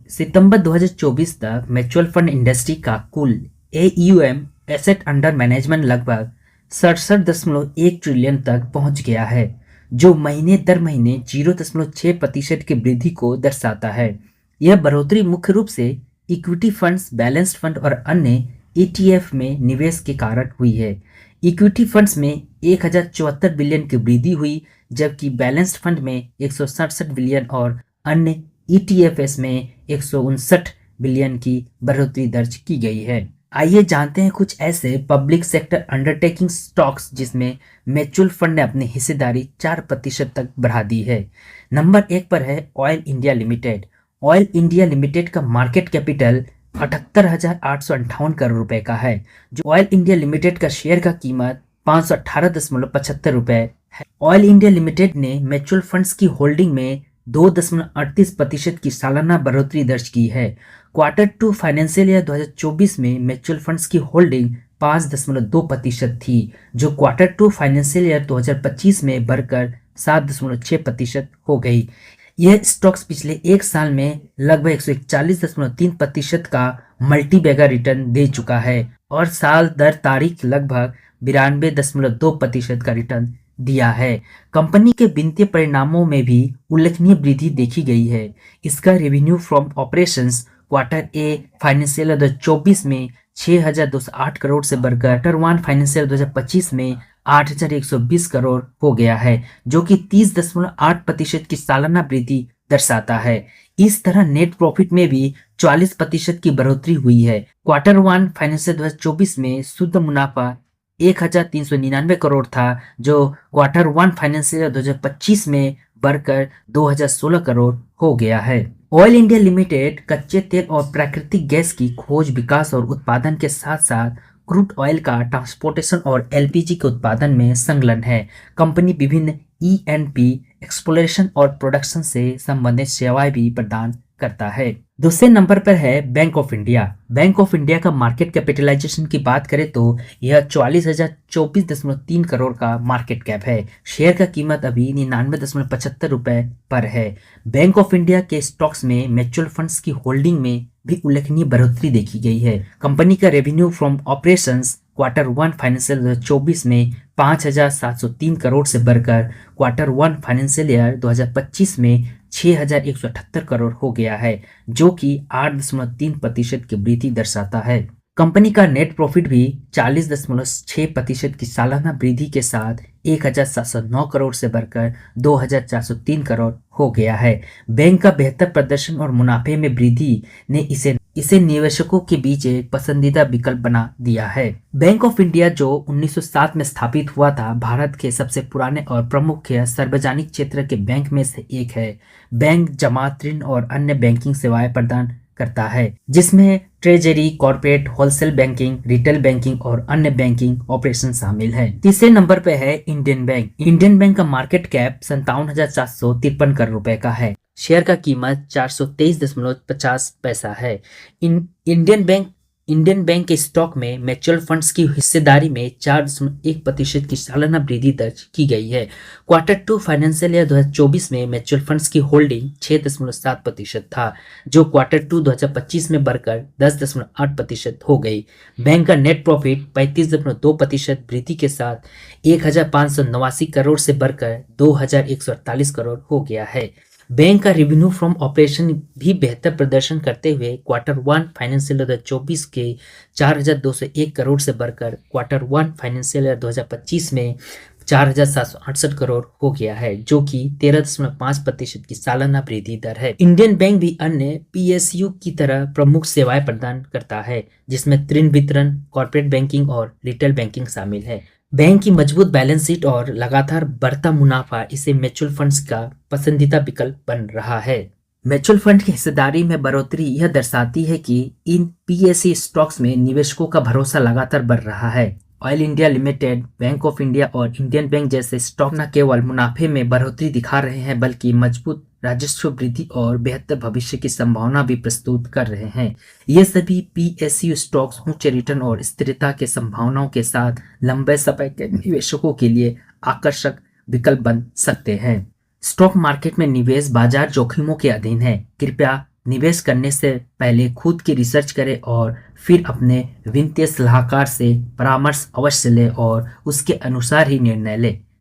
सितंबर 2024 तक mutual fund industry का कुल AUM एसेट अंडर मैनेजमेंट लगभग 67.1 ट्रिलियन तक पहुंच गया है, जो महीने दर महीने 0.6% की वृद्धि को दर्शाता है। यह बढ़ोतरी मुख्य रूप से इक्विटी फंड्स, बैलेंस्ड फंड और अन्य ETF में निवेश के कारण हुई है। इक्विटी फंड्स में 1074 बिलियन की वृद्धि हुई, जबकि बैलेंस्ड फंड में 167 बिलियन और अन्य ETFs में 159 बिलियन की बढ़ोतरी दर्ज की गई है। आइए जानते हैं कुछ ऐसे पब्लिक सेक्टर अंडरटेकिंग स्टॉक्स जिसमें म्यूचुअल फंड ने अपनी हिस्सेदारी 4% तक बढ़ा दी है। नंबर 1 पर है oil India limited. Oil India limited का मार्केट कैपिटल 78,858 करोड़ रुपए का है, जो ऑयल इंडिया लिमिटेड का शेयर का कीमत 518.75 रुपए है। ऑयल इंडिया लिमिटेड ने म्यूचुअल फंड्स की होल्डिंग में 2.38% की सालाना बढ़ोतरी दर्ज की है। Q2 फाइनेंशियल ईयर 2024 में म्यूचुअल फंड्स की होल्डिंग 5.2% थी, जो Q2 फाइनेंशियल ईयर 2025 में बढ़कर 7.6% हो गई। यह स्टॉक्स पिछले एक साल में लगभग 141.3% का मल्टी बैगर रिटर्न दे चुका है और साल दर तारीख लगभग 92.2% का रिटर्न दिया है। कंपनी के वित्तीय परिणामों में भी उल्लेखनीय वृद्धि देखी गई है। इसका revenue from operations Q1 financial 2024 में 6,208 करोड़ से बढ़कर Q1 फाइनेंशियल 2025 में 8,120 करोड़ हो गया है, जो कि 30.8% की सालाना वृद्धि दर्शाता है। इस तरह नेट प्रॉफिट में भी 44% की बढ़ोतरी हुई है। Q1 फाइनेंशियल 2024 में शुद्ध मुनाफा 1,399 करोड़ था, जो Q1 फाइनेंशियल 2025 में बढ़कर 2,016 करोड़ हो गया है। ऑयल इंडिया लिमिटेड कच्चे तेल और प्राकृतिक गैस की खोज, विकास और उत्पादन के साथ साथ क्रूड ऑयल का ट्रांसपोर्टेशन और LPG के उत्पादन में संलग्न है। कंपनी विभिन्न E&P एक्सप्लोरेशन और प्रोडक्शन से संबंधित सेवाएं भी प्रदान करता है। दूसरे नंबर पर है bank of India. Bank of India का मार्केट कैपिटलाइजेशन की बात करें तो यह 44,024.3 करोड़ का मार्केट कैप है। शेयर का कीमत अभी 99.75 रुपए पर है। बैंक ऑफ इंडिया के स्टॉक्स में म्यूचुअल फंड्स की होल्डिंग में भी उल्लेखनीय बढ़ोतरी देखी गई है। कंपनी का revenue from operations Q1 financial 2024 में 5,703 करोड़ से बढ़कर Q1 फाइनेंशियल ईयर 2025 में 6,178 करोड़ हो गया है, जो कि 8.3% की वृद्धि दर्शाता है। कंपनी का नेट प्रॉफिट भी 40.6% की सालाना वृद्धि के साथ 1,709 करोड़ से बढ़कर 2,403 करोड़ हो गया है। बैंक का बेहतर प्रदर्शन और मुनाफे में वृद्धि ने इसे निवेशकों के बीच एक पसंदीदा विकल्प बना दिया है। बैंक ऑफ इंडिया, जो 1907 में स्थापित हुआ था, भारत के सबसे पुराने और प्रमुख सार्वजनिक क्षेत्र के बैंक में से एक है। बैंक जमा, ऋण और अन्य बैंकिंग सेवाएं प्रदान करता है, जिसमें treasury, corporate, wholesale banking, retail banking और अन्य बैंकिंग ऑपरेशन शामिल है। तीसरे नंबर पे है इंडियन बैंक। इंडियन बैंक का मार्केट कैप 57,453 करोड़ रुपए का है। शेयर का कीमत 423.50 पैसा है। इंडियन बैंक के स्टॉक में म्यूचुअल फंड्स की हिस्सेदारी में 4.1% की सालाना वृद्धि दर्ज की गई है। Q2 फाइनेंशियल ईयर 2024 में म्यूचुअल फंड्स की होल्डिंग 6.7% था, जो Q2 2025 में बढ़कर 10.8% हो गई। बैंक का नेट प्रॉफिट 35.2% वृद्धि के साथ 1,589 करोड़ से बढ़कर 2,148 करोड़ हो गया है। बैंक का रेवेन्यू फ्रॉम ऑपरेशन भी बेहतर प्रदर्शन करते हुए Q1 फाइनेंशियल 2024 के 4,201 करोड़ से बढ़कर Q1 फाइनेंशियल ईयर 2025 में 4,768 करोड़ हो गया है, जो कि 13.5% की सालाना वृद्धि दर है। इंडियन बैंक भी अन्य PSU की तरह प्रमुख सेवाएं प्रदान करता है, जिसमें ऋण वितरण, कॉर्पोरेट बैंकिंग और रिटेल बैंकिंग शामिल है। बैंक की मजबूत बैलेंस शीट और लगातार बढ़ता मुनाफा इसे म्यूचुअल फंड्स का पसंदीदा विकल्प बन रहा है। म्यूचुअल फंड की हिस्सेदारी में बढ़ोतरी यह दर्शाती है कि इन PSE स्टॉक्स में निवेशकों का भरोसा लगातार बढ़ रहा है। Oil India limited, bank of India और इंडियन बैंक जैसे स्टॉक न केवल मुनाफे में बढ़ोतरी दिखा रहे हैं, बल्कि मजबूत राजस्व वृद्धि और बेहतर भविष्य की संभावना भी प्रस्तुत कर रहे हैं। ये सभी PSU स्टॉक्स उच्च रिटर्न और स्थिरता के संभावनाओं के साथ लंबे समय के निवेशकों के लिए आकर्षक विकल्प बन सकते हैं। स्टॉक मार्केट में निवेश बाजार जोखिमों के अधीन है। कृपया निवेश करने से पहले खुद की रिसर्च करें और फिर अपने वित्तीय सलाहकार से परामर्श अवश्य लें और उसके अनुसार ही निर्णय लें।